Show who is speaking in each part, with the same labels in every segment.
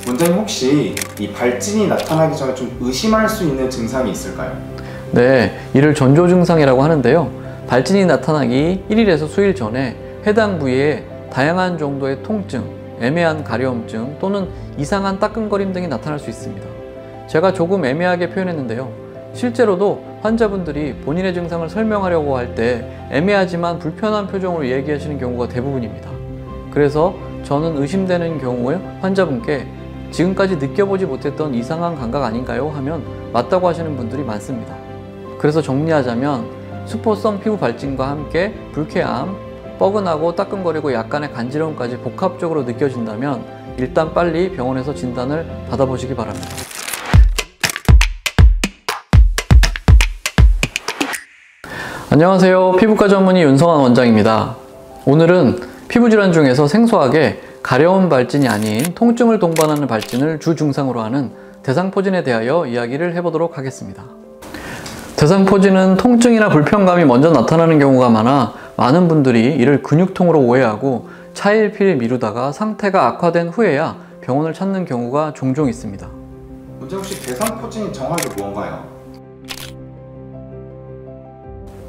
Speaker 1: 원장님, 혹시 이 발진이 나타나기 전에 좀 의심할 수 있는 증상이 있을까요?
Speaker 2: 네, 이를 전조 증상이라고 하는데요. 발진이 나타나기 1일에서 수일 전에 해당 부위에 다양한 정도의 통증, 애매한 가려움증 또는 이상한 따끔거림 등이 나타날 수 있습니다. 제가 조금 애매하게 표현했는데요. 실제로도 환자분들이 본인의 증상을 설명하려고 할 때 애매하지만 불편한 표정으로 얘기하시는 경우가 대부분입니다. 그래서 저는 의심되는 경우에 환자분께 지금까지 느껴보지 못했던 이상한 감각 아닌가요? 하면 맞다고 하시는 분들이 많습니다. 그래서 정리하자면 수포성 피부 발진과 함께 불쾌함, 뻐근하고 따끔거리고 약간의 간지러움까지 복합적으로 느껴진다면 일단 빨리 병원에서 진단을 받아보시기 바랍니다. 안녕하세요. 피부과 전문의 윤성환 원장입니다. 오늘은 피부질환 중에서 생소하게 가려운 발진이 아닌 통증을 동반하는 발진을 주 증상으로 하는 대상포진에 대하여 이야기를 해보도록 하겠습니다. 대상포진은 통증이나 불편감이 먼저 나타나는 경우가 많아 많은 분들이 이를 근육통으로 오해하고 차일피일 미루다가 상태가 악화된 후에야 병원을 찾는 경우가 종종 있습니다.
Speaker 1: 원장님, 혹시 대상포진이 정확히 무언가요?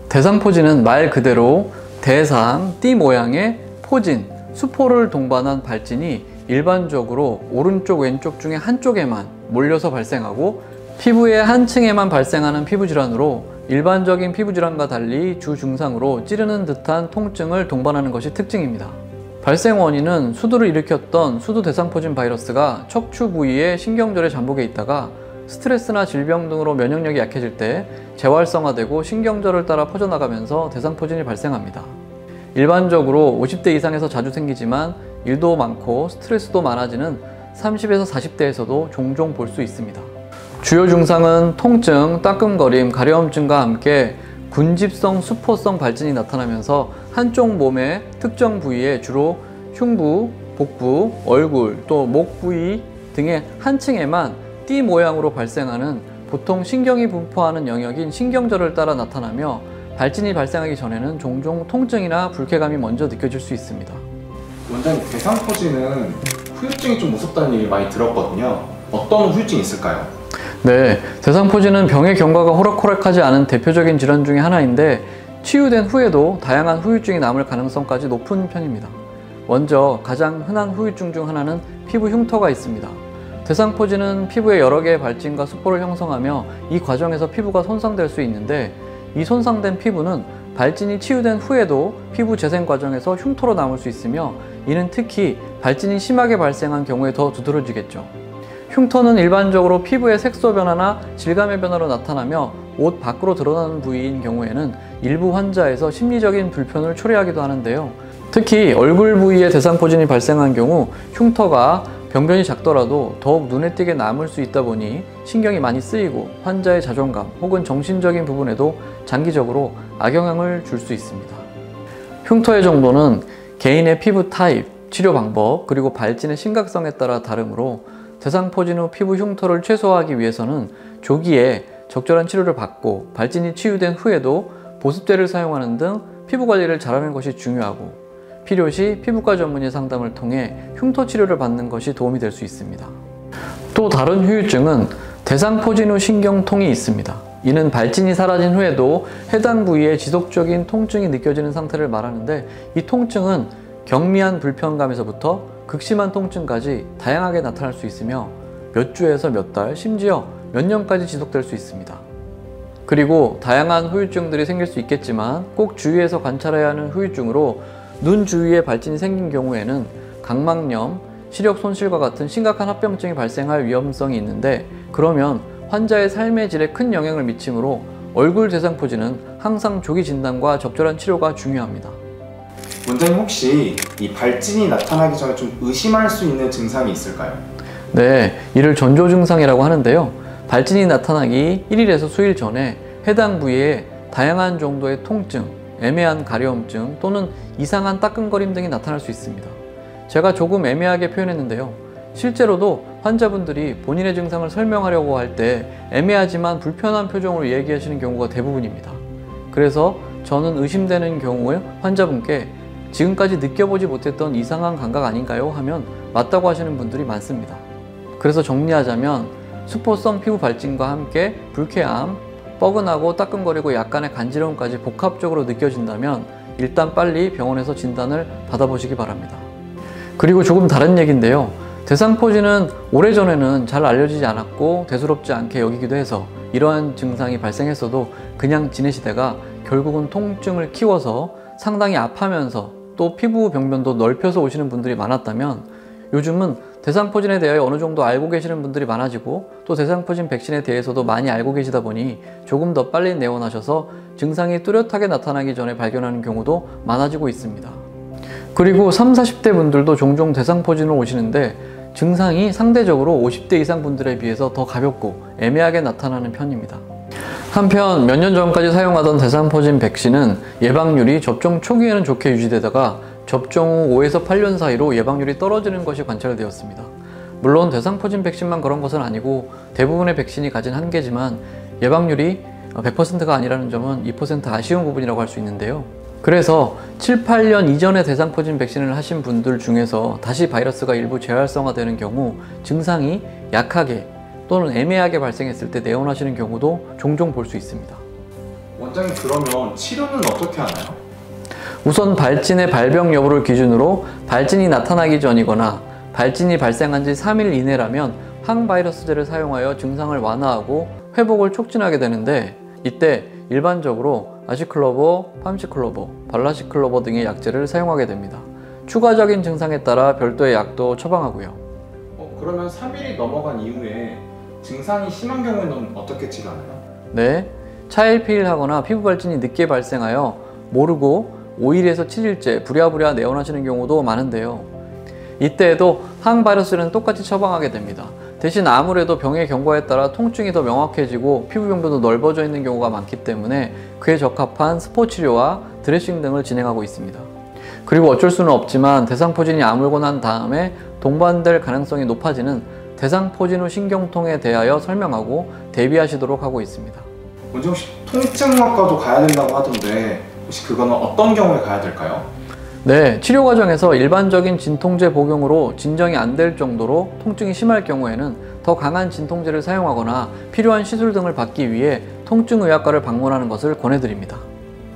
Speaker 2: 대상포진은 말 그대로 대상, 띠 모양의 포진, 수포를 동반한 발진이 일반적으로 오른쪽, 왼쪽 중에 한쪽에만 몰려서 발생하고 피부의 한 층에만 발생하는 피부질환으로 일반적인 피부질환과 달리 주 증상으로 찌르는 듯한 통증을 동반하는 것이 특징입니다. 발생 원인은 수두를 일으켰던 수두 대상포진 바이러스가 척추 부위의 신경절에 잠복해 있다가 스트레스나 질병 등으로 면역력이 약해질 때 재활성화되고 신경절을 따라 퍼져나가면서 대상포진이 발생합니다. 일반적으로 50대 이상에서 자주 생기지만 일도 많고 스트레스도 많아지는 30에서 40대에서도 종종 볼 수 있습니다. 주요 증상은 통증, 따끔거림, 가려움증과 함께 군집성 수포성 발진이 나타나면서 한쪽 몸의 특정 부위에 주로 흉부, 복부, 얼굴, 또 목 부위 등의 한 층에만 띠 모양으로 발생하는 보통 신경이 분포하는 영역인 신경절을 따라 나타나며 발진이 발생하기 전에는 종종 통증이나 불쾌감이 먼저 느껴질 수 있습니다.
Speaker 1: 원장님, 대상포진은 후유증이 좀 무섭다는 얘기 많이 들었거든요. 어떤 후유증이 있을까요?
Speaker 2: 네, 대상포진은 병의 경과가 호락호락하지 않은 대표적인 질환 중에 하나인데 치유된 후에도 다양한 후유증이 남을 가능성까지 높은 편입니다. 먼저 가장 흔한 후유증 중 하나는 피부 흉터가 있습니다. 대상포진은 피부에 여러 개의 발진과 수포를 형성하며 이 과정에서 피부가 손상될 수 있는데 이 손상된 피부는 발진이 치유된 후에도 피부 재생 과정에서 흉터로 남을 수 있으며 이는 특히 발진이 심하게 발생한 경우에 더 두드러지겠죠. 흉터는 일반적으로 피부의 색소 변화나 질감의 변화로 나타나며 옷 밖으로 드러나는 부위인 경우에는 일부 환자에서 심리적인 불편을 초래하기도 하는데요. 특히 얼굴 부위에 대상포진이 발생한 경우 흉터가 병변이 작더라도 더욱 눈에 띄게 남을 수 있다 보니 신경이 많이 쓰이고 환자의 자존감 혹은 정신적인 부분에도 장기적으로 악영향을 줄 수 있습니다. 흉터의 정도는 개인의 피부 타입, 치료 방법, 그리고 발진의 심각성에 따라 다르므로 대상포진 후 피부 흉터를 최소화하기 위해서는 조기에 적절한 치료를 받고 발진이 치유된 후에도 보습제를 사용하는 등 피부 관리를 잘하는 것이 중요하고 필요시 피부과 전문의 상담을 통해 흉터 치료를 받는 것이 도움이 될 수 있습니다. 또 다른 후유증은 대상포진 후 신경통이 있습니다. 이는 발진이 사라진 후에도 해당 부위에 지속적인 통증이 느껴지는 상태를 말하는데 이 통증은 경미한 불편감에서부터 극심한 통증까지 다양하게 나타날 수 있으며 몇 주에서 몇 달, 심지어 몇 년까지 지속될 수 있습니다. 그리고 다양한 후유증들이 생길 수 있겠지만 꼭 주의해서 관찰해야 하는 후유증으로 눈 주위에 발진이 생긴 경우에는 각막염, 시력 손실과 같은 심각한 합병증이 발생할 위험성이 있는데 그러면 환자의 삶의 질에 큰 영향을 미치므로 얼굴 대상포진은 항상 조기 진단과 적절한 치료가 중요합니다.
Speaker 1: 원장님, 혹시 이 발진이 나타나기 전에 좀 의심할 수 있는 증상이 있을까요?
Speaker 2: 네, 이를 전조 증상이라고 하는데요. 발진이 나타나기 1일에서 수일 전에 해당 부위에 다양한 정도의 통증, 애매한 가려움증 또는 이상한 따끔거림 등이 나타날 수 있습니다. 제가 조금 애매하게 표현했는데요. 실제로도 환자분들이 본인의 증상을 설명하려고 할 때 애매하지만 불편한 표정으로 얘기하시는 경우가 대부분입니다. 그래서 저는 의심되는 경우에 환자분께 지금까지 느껴보지 못했던 이상한 감각 아닌가요? 하면 맞다고 하시는 분들이 많습니다. 그래서 정리하자면 수포성 피부 발진과 함께 불쾌함, 뻐근하고 따끔거리고 약간의 간지러움까지 복합적으로 느껴진다면 일단 빨리 병원에서 진단을 받아보시기 바랍니다. 그리고 조금 다른 얘기인데요. 대상포진은 오래전에는 잘 알려지지 않았고 대수롭지 않게 여기기도 해서 이러한 증상이 발생했어도 그냥 지내시다가 결국은 통증을 키워서 상당히 아파하면서 또 피부 병변도 넓혀서 오시는 분들이 많았다면 요즘은 대상포진에 대하여 어느 정도 알고 계시는 분들이 많아지고 또 대상포진 백신에 대해서도 많이 알고 계시다 보니 조금 더 빨리 내원하셔서 증상이 뚜렷하게 나타나기 전에 발견하는 경우도 많아지고 있습니다. 그리고 30, 40대 분들도 종종 대상포진으로 오시는데 증상이 상대적으로 50대 이상 분들에 비해서 더 가볍고 애매하게 나타나는 편입니다. 한편 몇 년 전까지 사용하던 대상포진 백신은 예방률이 접종 초기에는 좋게 유지되다가 접종 후 5에서 8년 사이로 예방률이 떨어지는 것이 관찰되었습니다. 물론 대상포진 백신만 그런 것은 아니고 대부분의 백신이 가진 한계지만 예방률이 100%가 아니라는 점은 2% 아쉬운 부분이라고 할 수 있는데요. 그래서 7, 8년 이전에 대상포진 백신을 하신 분들 중에서 다시 바이러스가 일부 재활성화되는 경우 증상이 약하게 또는 애매하게 발생했을 때 내원하시는 경우도 종종 볼 수 있습니다.
Speaker 1: 원장님, 그러면 치료는 어떻게 하나요?
Speaker 2: 우선 발진의 발병 여부를 기준으로 발진이 나타나기 전이거나 발진이 발생한 지 3일 이내라면 항바이러스제를 사용하여 증상을 완화하고 회복을 촉진하게 되는데 이때 일반적으로 아시클로버, 팜시클로버, 발라시클로버 등의 약제를 사용하게 됩니다. 추가적인 증상에 따라 별도의 약도 처방하고요.
Speaker 1: 그러면 3일이 넘어간 이후에 증상이 심한 경우에는 어떻게 치료하나요?
Speaker 2: 네, 차일피일하거나 피부 발진이 늦게 발생하여 모르고 5일에서 7일째 부랴부랴 내원하시는 경우도 많은데요. 이때에도 항바이러스는 똑같이 처방하게 됩니다. 대신 아무래도 병의 경과에 따라 통증이 더 명확해지고 피부 병변도 넓어져 있는 경우가 많기 때문에 그에 적합한 스포 치료와 드레싱 등을 진행하고 있습니다. 그리고 어쩔 수는 없지만 대상포진이 아물고 난 다음에 동반될 가능성이 높아지는 대상포진 후 신경통에 대하여 설명하고 대비하시도록 하고 있습니다.
Speaker 1: 먼저 혹시 통증학과도 가야 된다고 하던데 혹시 그거는 어떤 경우에 가야 될까요?
Speaker 2: 네, 치료 과정에서 일반적인 진통제 복용으로 진정이 안 될 정도로 통증이 심할 경우에는 더 강한 진통제를 사용하거나 필요한 시술 등을 받기 위해 통증의학과를 방문하는 것을 권해드립니다.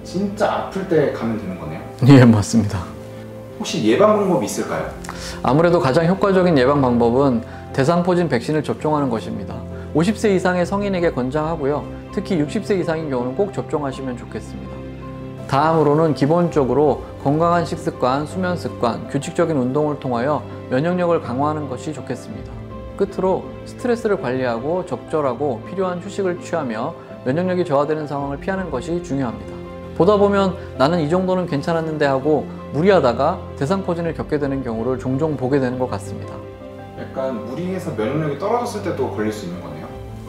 Speaker 1: 진짜 아플 때 가면 되는 거네요?
Speaker 2: 예, 맞습니다.
Speaker 1: 혹시 예방 방법이 있을까요?
Speaker 2: 아무래도 가장 효과적인 예방 방법은 대상포진 백신을 접종하는 것입니다. 50세 이상의 성인에게 권장하고요. 특히 60세 이상인 경우는 꼭 접종하시면 좋겠습니다. 다음으로는 기본적으로 건강한 식습관, 수면 습관, 규칙적인 운동을 통하여 면역력을 강화하는 것이 좋겠습니다. 끝으로 스트레스를 관리하고 적절하고 필요한 휴식을 취하며 면역력이 저하되는 상황을 피하는 것이 중요합니다. 보다 보면 나는 이 정도는 괜찮았는데 하고 무리하다가 대상포진을 겪게 되는 경우를 종종 보게 되는 것 같습니다.
Speaker 1: 약간 무리해서 면역력이 떨어졌을 때도 걸릴 수 있는 거네요?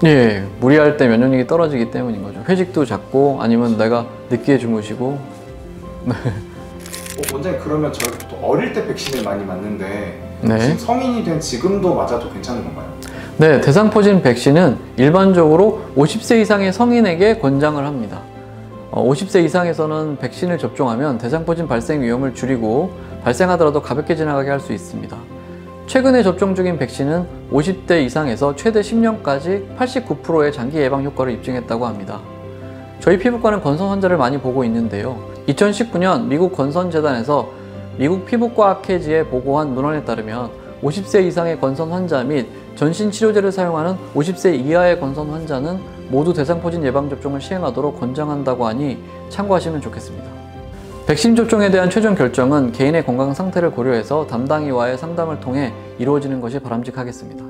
Speaker 2: 예, 무리할 때 면역력이 떨어지기 때문인 거죠. 회식도 작고 아니면 내가 늦게 주무시고.
Speaker 1: 원장님, 그러면 저희 또 어릴 때 백신을 많이 맞는데
Speaker 2: 네.
Speaker 1: 지금 성인이 된 지금도 맞아도 괜찮은 건가요?
Speaker 2: 네, 대상포진 백신은 일반적으로 50세 이상의 성인에게 권장을 합니다. 50세 이상에서는 백신을 접종하면 대상포진 발생 위험을 줄이고 발생하더라도 가볍게 지나가게 할 수 있습니다. 최근에 접종 중인 백신은 50대 이상에서 최대 10년까지 89%의 장기 예방 효과를 입증했다고 합니다. 저희 피부과는 건선 환자를 많이 보고 있는데요. 2019년 미국 건선재단에서 미국 피부과학회지에 보고한 문헌에 따르면 50세 이상의 건선 환자 및 전신 치료제를 사용하는 50세 이하의 건선 환자는 모두 대상포진 예방접종을 시행하도록 권장한다고 하니 참고하시면 좋겠습니다. 백신 접종에 대한 최종 결정은 개인의 건강 상태를 고려해서 담당의와의 상담을 통해 이루어지는 것이 바람직하겠습니다.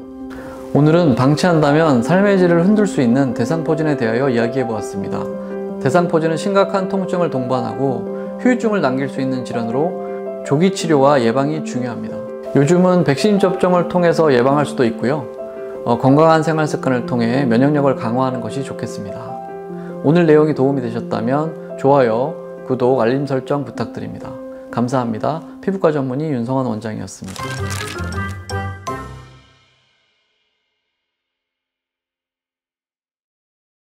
Speaker 2: 오늘은 방치한다면 삶의 질을 흔들 수 있는 대상포진에 대하여 이야기해 보았습니다. 대상포진은 심각한 통증을 동반하고 후유증을 남길 수 있는 질환으로 조기 치료와 예방이 중요합니다. 요즘은 백신 접종을 통해서 예방할 수도 있고요. 건강한 생활 습관을 통해 면역력을 강화하는 것이 좋겠습니다. 오늘 내용이 도움이 되셨다면 좋아요, 구독, 알림 설정 부탁드립니다. 감사합니다. 피부과 전문의 윤성환 원장이었습니다.